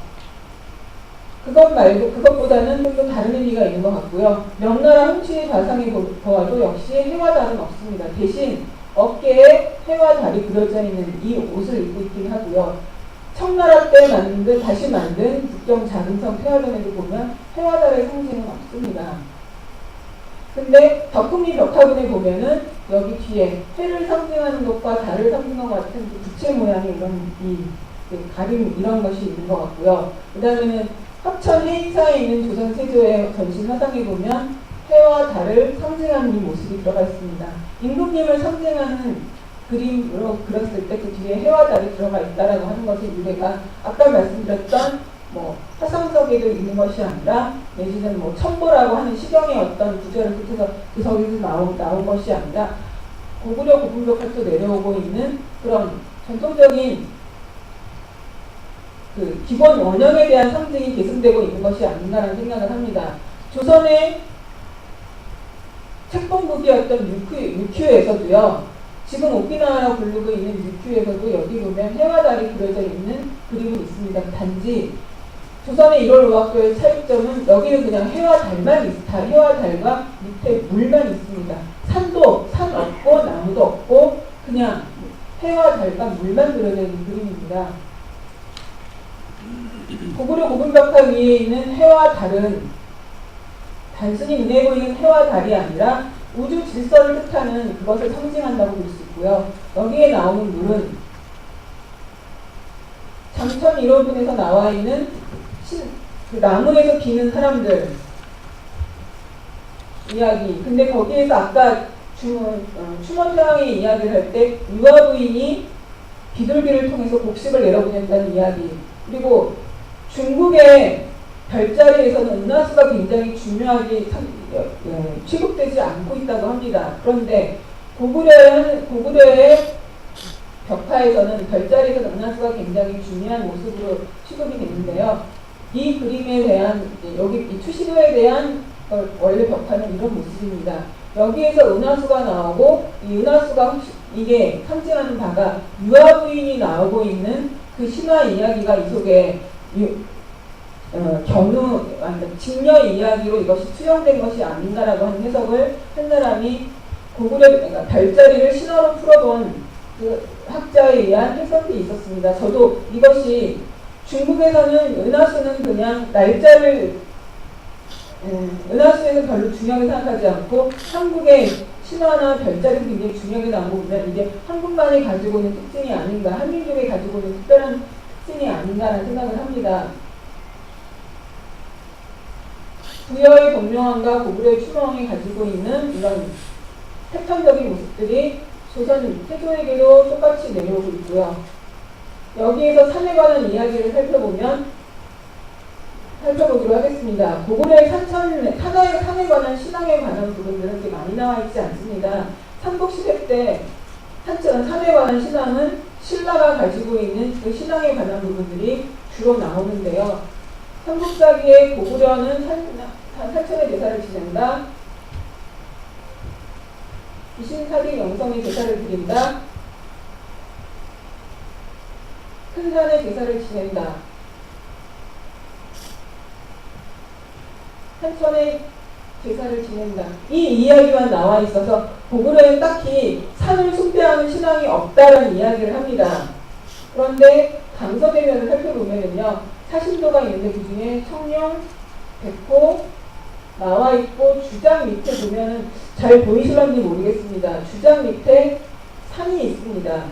그것보다는 좀 더 다른 의미가 있는 것 같고요. 명나라 홍치의 좌상에 보아도 역시 해와 달은 없습니다. 대신 어깨에 해와 달이 그려져 있는 이 옷을 입고 있긴 하고요. 청나라 때 다시 만든 북경 자금성 태화전에도 보면 해와 달의 상징은 없습니다. 근데 덕훈리 벽화군에 보면은 여기 뒤에 해를 상징하는 것과 달을 상징하는 것 같은 부채 모양의 가림 이런 것이 있는 것 같고요. 그 다음에는 합천 해인사에 있는 조선 세조의 전신 화상에 보면 해와 달을 상징하는 이 모습이 들어가 있습니다. 임금님을 상징하는 그림으로 그렸을 때 그 뒤에 해와 달이 들어가 있다라고 하는 것의 유래가 아까 말씀드렸던 뭐 화성석에도 있는 것이 아니라 내지는 뭐 첨보라고 하는 시경의 어떤 구절을 끝에서 그 석에서 나온 것이 아니라 고구려 고분벽부터 내려오고 있는 그런 전통적인 그 기본 원형에 대한 상징이 계승되고 있는 것이 아닌가라는 생각을 합니다. 조선의 책봉국이었던 유큐에서도요. 지금 오키나와라고 부르고 있는 유큐에서도 여기 보면 해와 달이 그려져 있는 그림이 있습니다. 단지 조선의 1월 오학교의 차이점은 여기는 그냥 해와 달과 밑에 물만 있습니다. 산 없고 나무도 없고 그냥 해와 달과 물만 그려져 있는 그림입니다. 고구려 고분벽화 위에 있는 해와 달은 단순히 눈에 보이는 해와 달이 아니라 우주 질서를 뜻하는 그것을 상징한다고 볼 수 있고요. 여기에 나오는 물은 장천 1호분에서 나와 있는 그 나무에서 비는 사람들 이야기. 근데 거기에서 아까 추mon태왕의 이야기를 할 때 유아 부인이 비둘기를 통해서 곡식을 내려보낸다는 이야기. 그리고 중국의 별자리에서는 은하수가 굉장히 중요하게 취급되지 않고 있다고 합니다. 그런데 고구려의 벽화에서는 별자리에서는 은하수가 굉장히 중요한 모습으로 취급이 되는데요. 이 그림에 대한 여기 이 추신호에 대한 원래 벽화는 이런 모습입니다. 여기에서 은하수가 나오고 이 은하수가 이게 상징하는 바가 유아 부인이 나오고 있는 그 신화 이야기가 이 속에 직녀 이야기로 이것이 투영된 것이 아닌가라고 하는 해석을 한 사람이 그러니까 별자리를 신화로 풀어본 그 학자에 의한 해석이 있었습니다. 저도 이것이 중국에서는 은하수는 그냥 날짜를 은하수에서 별로 중요하게 생각하지 않고 한국의 신화나 별자리를 굉장히 중요하게 나오고 보면 이게 한국만이 가지고 있는 특징이 아닌가, 한민족이 가지고 있는 특별한 특징이 아닌가라는 생각을 합니다. 부여의 동명왕과 고구려의 추명왕이 가지고 있는 이런 패턴적인 모습들이 태조에게도 똑같이 내려오고 있고요. 여기에서 산에 관한 이야기를 살펴보기로 하겠습니다. 고구려의 산에 관한 신앙에 관한 부분들은 이렇게 많이 나와 있지 않습니다. 삼국시대 때 산에 관한 신앙은 신라가 가지고 있는 그 신앙에 관한 부분들이 주로 나오는데요. 삼국사기에 고구려는 산천의 제사를 지낸다. 귀신사기 영성의 제사를 드린다. 큰 산의 제사를 지낸다. 산천의 제사를 지낸다. 이 이야기만 나와 있어서 고구려는 딱히 산을 숭배하는 신앙이 없다는 이야기를 합니다. 그런데 강서대면을 살펴보면요. 사신도가 있는데 그 중에 청룡, 백호 나와 있고 주장 밑에 보면은 잘 보이실런지 모르겠습니다. 주장 밑에 산이 있습니다.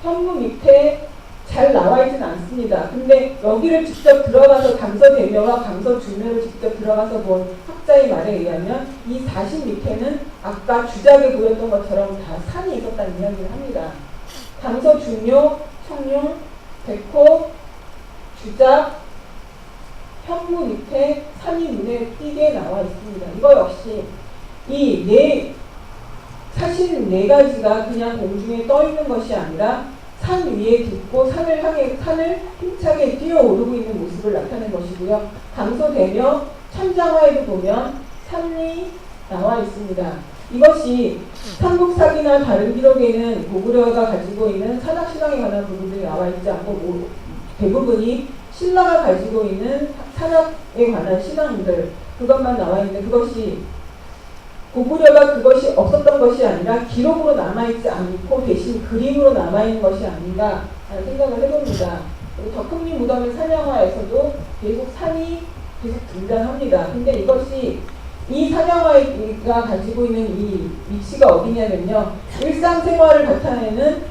현무 밑에 잘 나와 있지는 않습니다. 근데 여기를 직접 들어가서 강서대묘와 강서주묘를 직접 들어가서 본 학자의 말에 의하면 이 사신 밑에는 아까 주작에 보였던 것처럼 다 산이 있었다는 이야기를 합니다. 강서주묘, 청룡, 백호, 주작, 현무 밑에 산이 눈에 띄게 나와 있습니다. 이거 역시 이 사실 네 가지가 그냥 공중에 떠 있는 것이 아니라 산 위에 딛고 산을 힘차게 뛰어오르고 있는 모습을 나타낸 것이고요. 강서대묘 천장화에도 보면 산이 나와 있습니다. 이것이 삼국사기나 다른 기록에는 고구려가 가지고 있는 산악신앙에 관한 부분들이 나와 있지 않고 대부분이 신라가 가지고 있는 산악에 관한 신앙들 그것만 나와 있는데 그것이 고구려가 그것이 없었던 것이 아니라 기록으로 남아있지 않고 대신 그림으로 남아있는 것이 아닌가 하는 생각을 해봅니다. 그리고 덕흥리 무덤의 산양화에서도 계속 산이 계속 등장합니다. 근데 이것이 이 산양화가 가지고 있는 이 위치가 어디냐면요. 일상생활을 나타내는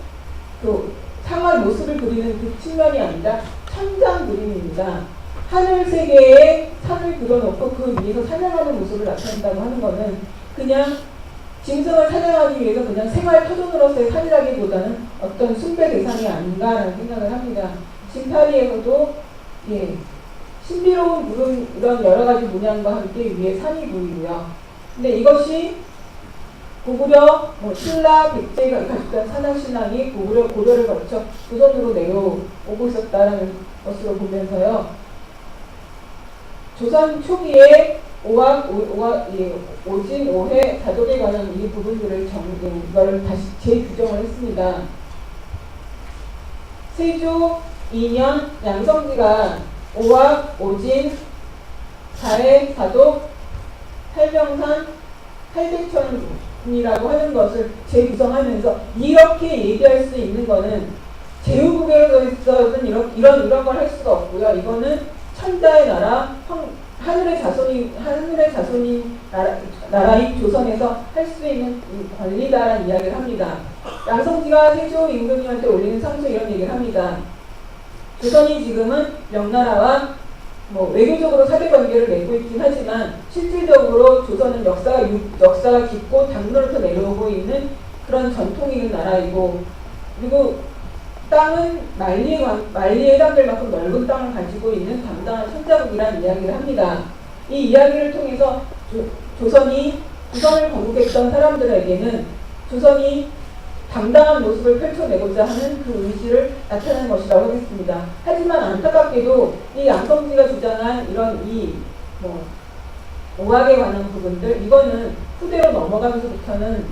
그 생활 모습을 그리는 그 측면이 아니라 천장 그림입니다. 하늘 세계에 산을 그려놓고 그 위에서 사냥하는 모습을 나타낸다고 하는 것은 그냥 짐승을 사냥하기 위해서 그냥 생활 터전으로서의 산이라기보다는 어떤 숭배 대상이 아닌가라는 생각을 합니다. 징파리에서도 신비로운 물은 이런 여러 가지 문양과 함께 위에 산이 보이고요. 근데 이것이 고구려, 신라, 백제가 가졌던 산악신앙이 고려를 거쳐 조선으로 내려오고 있었다는 것으로 보면서요. 조선 초기에 오진, 오해, 자독에 관한 이 부분들을 이걸 다시 재규정을 했습니다. 세조 2년 양성지가 오학, 오진, 자해, 자독, 팔명산, 팔백천이라고 하는 것을 재구성하면서 이렇게 얘기할 수 있는 것은 제후국에서는 이런 걸 할 수가 없고요. 이거는 천자의 나라, 하늘의 자손인 나라인 조선에서 할 수 있는 권리다라는 이야기를 합니다. 양성지가 세조 임금님한테 올리는 상소에 이런 얘기를 합니다. 조선이 지금은 명나라와 외교적으로 사대관계를 맺고 있긴 하지만 실질적으로 조선은 역사가 깊고 당로부터 내려오고 있는 그런 전통이 있는 나라이고, 그리고 땅은 만리에 해당될 만큼 넓은 땅을 가지고 있는 당당한 천자국이라는 이야기를 합니다. 이 이야기를 통해서 조선을 건국했던 사람들에게는 조선이 당당한 모습을 펼쳐내고자 하는 그 의지를 나타내는 것이라고 하겠습니다. 하지만 안타깝게도 이 양성지가 주장한 이런 오학에 관한 부분들, 이거는 후대로 넘어가면서부터는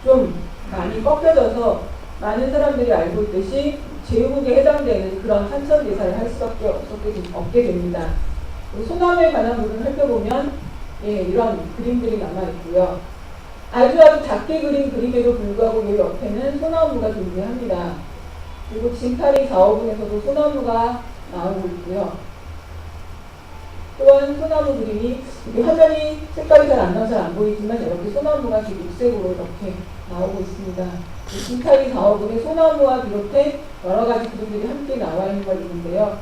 좀 많이 꺾여져서 많은 사람들이 알고 있듯이 제후국에 해당되는 그런 산천대사를 할 수밖에 없게 됩니다. 소나무에 관한 부분을 살펴보면 이런 그림들이 남아있고요. 아주 작게 그린 그림에도 불구하고 이 옆에는 소나무가 존재합니다. 그리고 징파리 4호분에서도 소나무가 나오고 있고요. 또한 소나무 그림이 화면이 색깔이 잘 안 나와서 안 보이지만 이렇게 소나무가 녹색으로 이렇게 나오고 있습니다. 징파리 4호분에 소나무와 비롯해 여러 가지 그림들이 함께 나와 있는 걸 있는데요.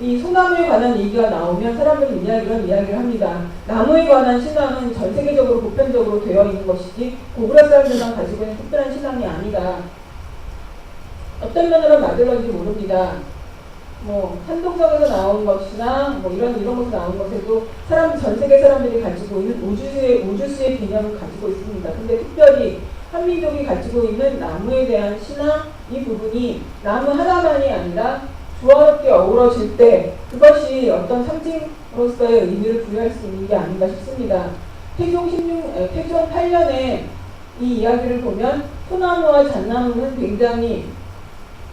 이 소나무에 관한 얘기가 나오면 사람들은 이런 이야기를 합니다. 나무에 관한 신앙은 전 세계적으로 보편적으로 되어 있는 것이지 고구려 사람들만 가지고 있는 특별한 신앙이 아니다. 어떤 면으로 맞을런지 모릅니다. 한동석에서 나온 것이나 이런 곳에서 나온 것에도 전 세계 사람들이 가지고 있는 우주수의 개념을 가지고 있습니다. 근데 특별히 한민족이 가지고 있는 나무에 대한 신앙, 이 부분이 나무 하나만이 아니라 조화롭게 어우러질 때 그것이 어떤 상징으로서의 의미를 부여할 수 있는 게 아닌가 싶습니다. 태종 8년에 이 이야기를 보면 소나무와 잣나무는 굉장히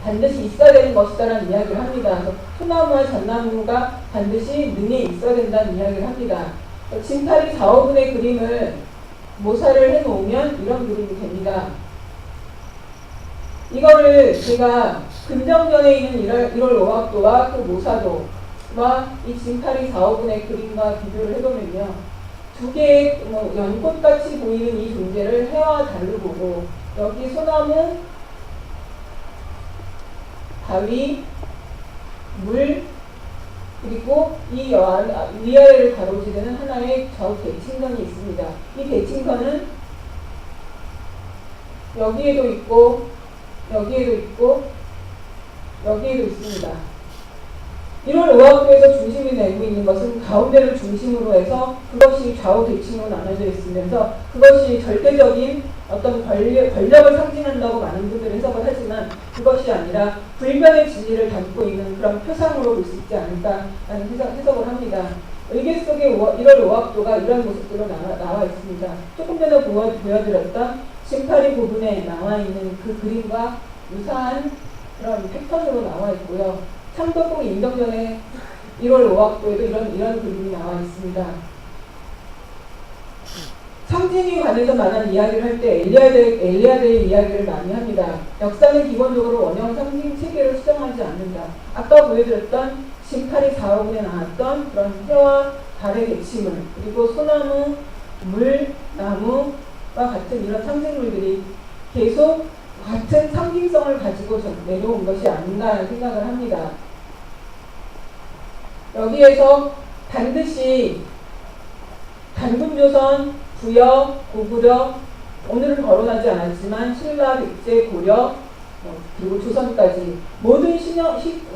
반드시 있어야 되는 것이다라는 이야기를 합니다. 소나무와 잣나무가 반드시 능에 있어야 된다는 이야기를 합니다. 징파리 4호분의 그림을 모사를 해놓으면 이런 그림이 됩니다. 이거를 제가 금정전에 있는 1월 5학도와 그 모사도와 이 징파리 4호분의 그림과 비교를 해보면요. 두 개의 연꽃같이 보이는 이 존재를 해와 달로 보고, 여기 소나무, 바위, 물, 그리고 이 위아래를 가로지르는 하나의 저 대칭선이 있습니다. 이 대칭선은 여기에도 있고 여기에도 있고 여기에도 있습니다. 1월 5학도에서 중심이 되고 있는 것은 가운데를 중심으로 해서 그것이 좌우 대칭으로 나눠져 있으면서 그것이 절대적인 어떤 권력을 상징한다고 많은 분들이 해석을 하지만 그것이 아니라 불변의 진리를 담고 있는 그런 표상으로 볼 수 있지 않을까라는 해석을 합니다. 의계 속의 1월 5학도가 이런 모습으로 나와 있습니다. 조금 전에 보여드렸던 징파리 부분에 나와 있는 그 그림과 유사한 그런 패턴으로 나와 있고요. 창덕궁 인정전에 1월 5학도에도 이런 그림이 나와 있습니다. 상징에 관해서 많은 이야기를 할 때 엘리아드의 이야기를 많이 합니다. 역사는 기본적으로 원형 상징 체계를 수정하지 않는다. 아까 보여드렸던 징파리 4호분에 나왔던 그런 해와 달의 대칭물, 그리고 소나무, 물, 나무와 같은 이런 상징물들이 계속 같은 상징성을 가지고 내려온 것이 아닌가 생각을 합니다. 여기에서 반드시 단군조선, 부여, 고구려, 오늘은 거론하지 않았지만 신라, 백제, 고려 그리고 조선까지 모든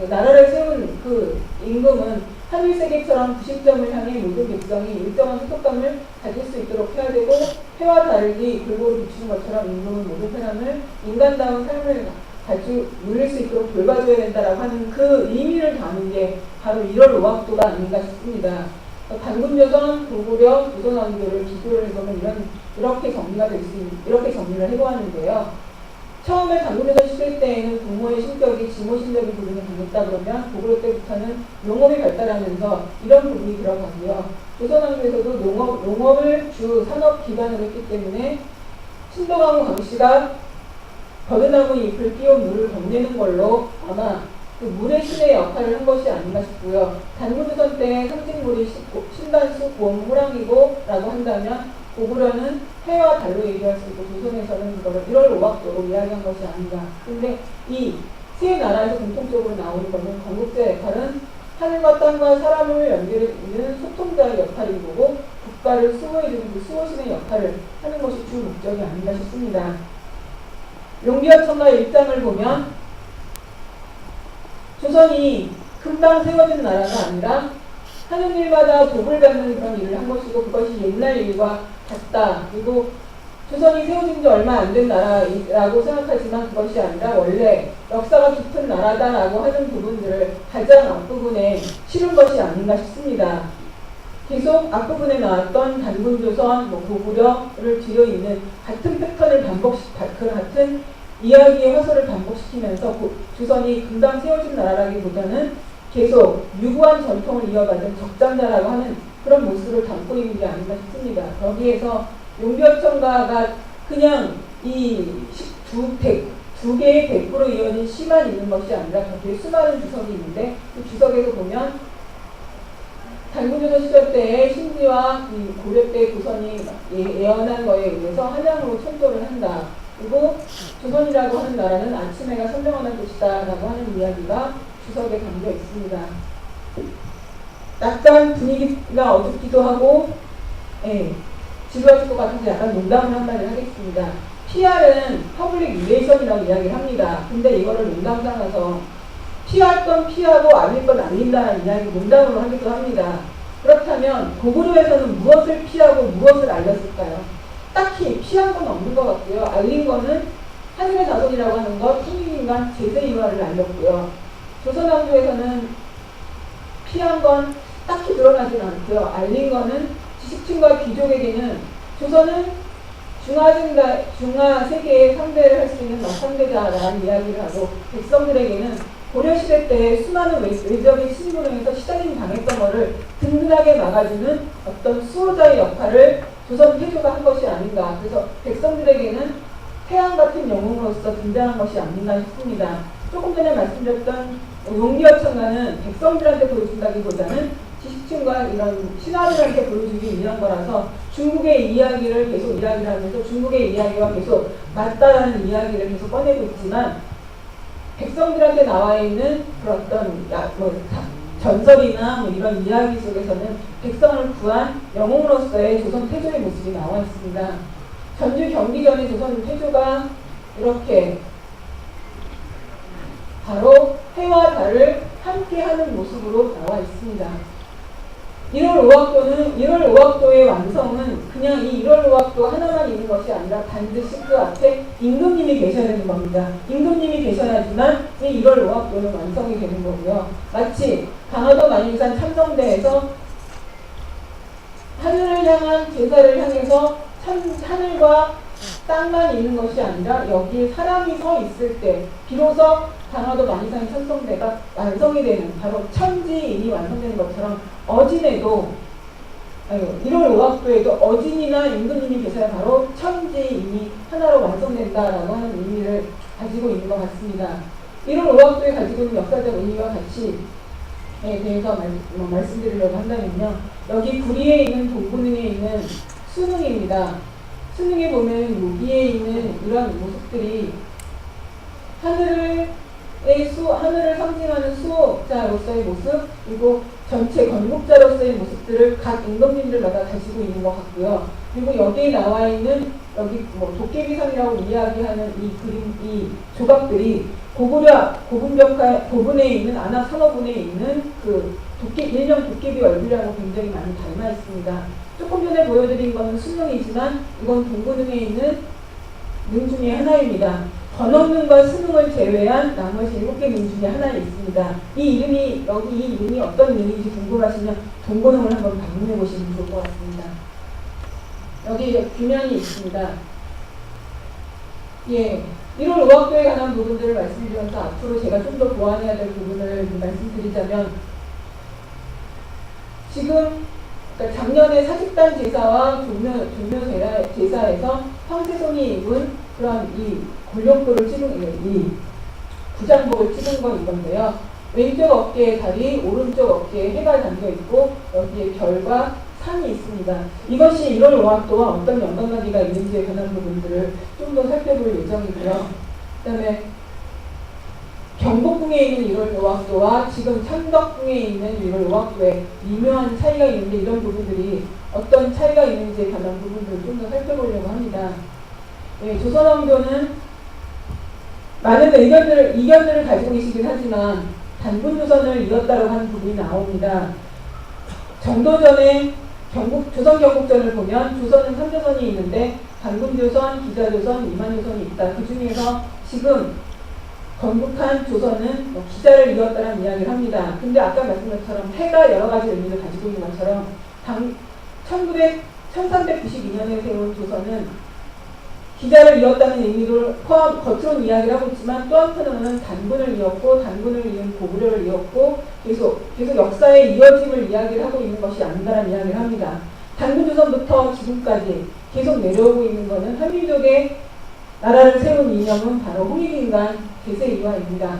나라를 세운 그 임금은 한일세계처럼 90점을 향해 모든 백성이 일정한 소속감을 가질 수 있도록 해야 되고, 해와 다르게 골고루 비추는 것처럼 임금은 모든 사람을 인간다운 삶을 누릴 수 있도록 돌봐줘야 된다라고 하는 그 의미를 담은 게 바로 1월 오학도가 아닌가 싶습니다. 단군조선, 고구려, 조선왕조를 비교를 해보면 이렇게 정리가 이렇게 정리를 해보았는데요. 처음에 단군조선 시대 때에는 부모의 신격이 지모신적인 부분이 강했다 그러면 고구려 때부터는 농업이 발달하면서 이런 부분이 들어가고요. 조선왕조에서도 농업을 주 산업 기반으로 했기 때문에 신도강우 강씨가 버드나무 잎을 끼운 물을 건네는 걸로 아마 그 물의 신의 역할을 한 것이 아닌가 싶고요. 단군조선 때 상징물이 신단수, 고음, 호랑이고 라고 한다면 고구려는 해와 달로 얘기할 수 있고, 조선에서는 그거를 1월 오학도로 이야기한 것이 아닌가. 근데 이 세 나라에서 공통적으로 나오는 것은 건국자의 역할은 하늘과 땅과 사람을 연결해주는 소통자의 역할인 거고, 국가를 수호해주는 그 수호신의 역할을 하는 것이 주 목적이 아닌가 싶습니다. 용비어천가의 일장을 보면 조선이 금방 세워진 나라가 아니라 하는 일마다 복을 받는 그런 일을 한 것이고, 그것이 옛날 일과 같다. 그리고 조선이 세워진 지 얼마 안 된 나라라고 생각하지만 그것이 아니라 원래 역사가 깊은 나라다라고 하는 부분들을 가장 앞부분에 실은 것이 아닌가 싶습니다. 계속 앞부분에 나왔던 단군조선, 고구려를 뒤에 있는 같은 패턴을 같은 이야기의 화소를 반복시키면서 조선이 금방 세워진 나라라기보다는 계속 유구한 전통을 이어받은 적장자라고 하는 그런 모습을 담고 있는 게 아닌가 싶습니다. 거기에서 용비어천가가 그냥 이 두 개의 백부로 이어진 시만 있는 것이 아니라 거기에 수많은 주석이 있는데, 그 주석에서 보면 단군조선 시절 때의 신지와 고려 때 조선이 예언한 거에 의해서 한양으로 천도를 한다. 그리고 조선이라고 하는 나라는 아침해가 선명한 곳이다 라고 하는 이야기가 주석에 담겨 있습니다. 약간 분위기가 어둡기도 하고 지루하실 것 같아서 약간 농담을 한마디 하겠습니다. PR은 퍼블릭 리레이션이라고 이야기를 합니다. 근데 이거를 농담 삼아서 피할 건 피하고 알릴 건 알린다는 이야기 농담으로 하기도 합니다. 그렇다면 고구려에서는 무엇을 피하고 무엇을 알렸을까요? 딱히 피한 건 없는 것 같고요. 알린 거는 하늘의 자손이라고 하는 것, 통일인간 제세이화를 알렸고요. 조선왕조에서는 피한 건 딱히 드러나진 않고요. 알린 거는 지식층과 귀족에게는 조선은 중화 세계의 상대를 할 수 있는 막상대자라는 이야기를 하고, 백성들에게는 고려시대 때 수많은 외적인 침입으로 인해서 시달림 당했던 것을 든든하게 막아주는 어떤 수호자의 역할을 조선 태조가 한 것이 아닌가. 그래서 백성들에게는 태양 같은 영웅으로서 등장한 것이 아닌가 싶습니다. 조금 전에 말씀드렸던 용비어천가는 백성들한테 보여준다기보다는 지식층과 이런 신하들한테 보여주기 위한 거라서 중국의 이야기를 계속 이야기를 하면서 중국의 이야기와 계속 맞다라는 이야기를 계속 꺼내고 있지만, 백성들한테 나와 있는 그런 어떤 전설이나 이런 이야기 속에서는 백성을 구한 영웅으로서의 조선 태조의 모습이 나와 있습니다. 전주 경기전의 조선 태조가 이렇게 바로 해와 달을 함께하는 모습으로 나와 있습니다. 1월 5학도의 완성은 그냥 이 1월 5학도 하나만 있는 것이 아니라 반드시 그 앞에 임금님이 계셔야 되는 겁니다. 임금님이 계셔야지만 이 1월 5학도는 완성이 되는 거고요. 마치 강화도 만인산 참성대에서 하늘을 향한 제사를 향해서 하늘과 땅만 있는 것이 아니라 여기에 사람이 서 있을 때 비로소 강화도 만인산 참성대가 완성이 되는, 바로 천지인이 완성되는 것처럼 어진에도 1월 5학도에도 어진이나 임금님이 계셔야 바로 천지인이 하나로 완성된다라고 하는 의미를 가지고 있는 것 같습니다. 1월 5학도에 가지고 있는 역사적 의미와 가치에 대해서 말씀드리려고 한다면요. 여기 구리에 있는 동분릉에 있는 수능입니다. 수능에 보면 여기에 있는 이런 모습들이 하늘을 상징하는 수호자로서의 모습, 그리고 전체 건국자로서의 모습들을 각 임금님들마다 가지고 있는 것 같고요. 그리고 여기에 나와 있는 여기 뭐 도깨비선이라고 이야기하는 이 그림, 이 조각들이 고분에 있는 안압 산호분에 있는 그 일명 도깨비 얼굴이라고 굉장히 많이 닮아 있습니다. 조금 전에 보여드린 것은 수능이지만 이건 동고능에 있는 능 중에 하나입니다. 번없는과 수능을 제외한 나머지 7개 능 중에 하나에 있습니다. 이 이름이 어떤 능인지 궁금하시면 동고능을 한번 방문해 보시면 좋을 것 같습니다. 여기 균형이 있습니다. 예, 1월 의학도에 관한 부분들을 말씀드리면서 앞으로 제가 좀 더 보완해야 될 부분을 말씀드리자면, 지금 그러니까 작년에 사직단 제사와 종묘 제사에서 황태손이 입은 그런 이 골룡도를 찍은 이 부장복을 찍은 건 이건데요. 왼쪽 어깨에 달이, 오른쪽 어깨에 해가 담겨 있고 여기에 별과 산이 있습니다. 이것이 1월 오학도와 어떤 연관관계가 있는지에 관한 부분들을 좀 더 살펴볼 예정이고요. 그 다음에 경복궁에 있는 1월 오학도와 지금 창덕궁에 있는 1월 오학도에 미묘한 차이가 있는데, 이런 부분들이 어떤 차이가 있는지에 관한 부분들을 좀 더 살펴보려고 합니다. 예, 조선왕조는 많은 이견들을 가지고 계시긴 하지만 단군조선을 이었다고 하는 부분이 나옵니다. 정도전에 조선경국전을 보면 조선은 3조선이 있는데 단군조선, 기자조선, 이만조선이 있다. 그 중에서 지금 건국한 조선은 기자를 이었다는 이야기를 합니다. 근데 아까 말씀드린 것처럼 해가 여러 가지 의미를 가지고 있는 것처럼 1392년에 세운 조선은 기자를 이었다는 의미를 겉으로는 이야기를 하고 있지만 또 한편으로는 단군을 이었고 단군을 이은 고구려를 이었고 계속 역사의 이어짐을 이야기를 하고 있는 것이 아닌가라는 이야기를 합니다. 단군조선부터 지금까지 계속 내려오고 있는 것은 한민족의 나라를 세운 이념은 바로 홍익인간 대세이화입니다.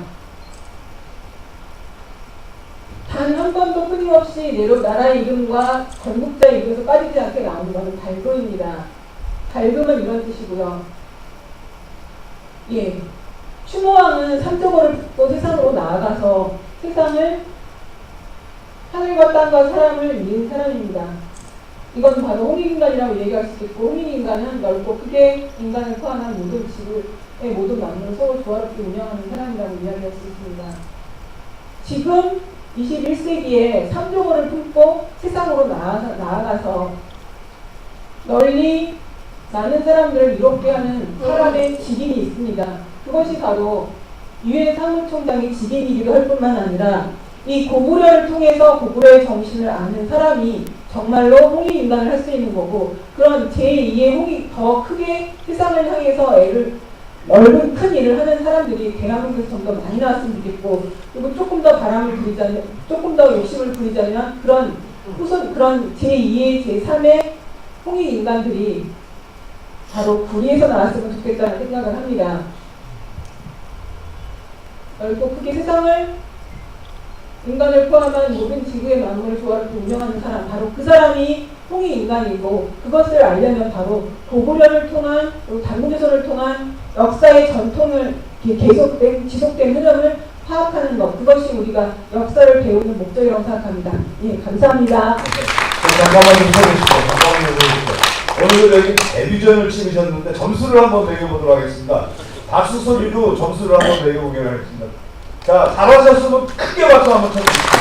단 한 번도 끊임없이 나라의 이름과 건국자 이름에서 빠지지 않게 나오는 것은 달금입니다. 달금은 이런 뜻이고요. 예, 추모왕은 삼조거를 붙고 세상으로 나아가서 세상을 하늘과 땅과 사람을 이은 사람입니다. 이건 바로 홍익인간이라고 얘기할 수 있고, 홍익인간은 넓고 크게 인간을 포함한 모든 지구의 모든 만물을 서로 조화롭게 운영하는 사람이라고 이야기할 수 있습니다. 지금 21세기에 삼조거를 품고 세상으로 나아가서 널리 많은 사람들을 이롭게 하는 사람의 직인이 있습니다. 그것이 바로 유엔 사무총장이 직인이기도 할 뿐만 아니라 이 고구려를 통해서 고구려의 정신을 아는 사람이 정말로 홍익인간을 할 수 있는 거고, 그런 제2의 더 크게 세상을 향해서 넓은 큰 일을 하는 사람들이 대한민국에서 좀 더 많이 나왔으면 좋겠고, 그리고 조금 더 욕심을 부리자면 그런 제2의 제3의 홍익인간들이 바로 구리에서 나왔으면 좋겠다는 생각을 합니다. 넓고 크게 세상을, 인간을 포함한 모든 지구의 만물을 조화롭게 운영하는 사람, 바로 그 사람이 홍익인간이고, 그것을 알려면 바로 고구려를 통한, 그리고 단군조선을 통한 역사의 전통을 지속된 흐름을 파악하는 것, 그것이 우리가 역사를 배우는 목적이라고 생각합니다. 예, 감사합니다. 잠깐만 좀 서주시죠. 오늘 여기 데뷔전을 치르셨는데 점수를 한번 매겨보도록 하겠습니다. 박수 소리로 점수를 한번 매겨보기로 하겠습니다. 자, 잘하셨으면 크게 박수 한번 쳐주십시오.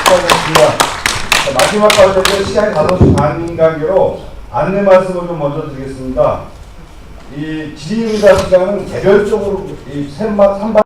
축하드립니다. 마지막 과정에 시간이 5시 반인 관계로 안내 말씀을 좀 먼저 드리겠습니다. 이 지리응답 시간은 개별적으로 이 3반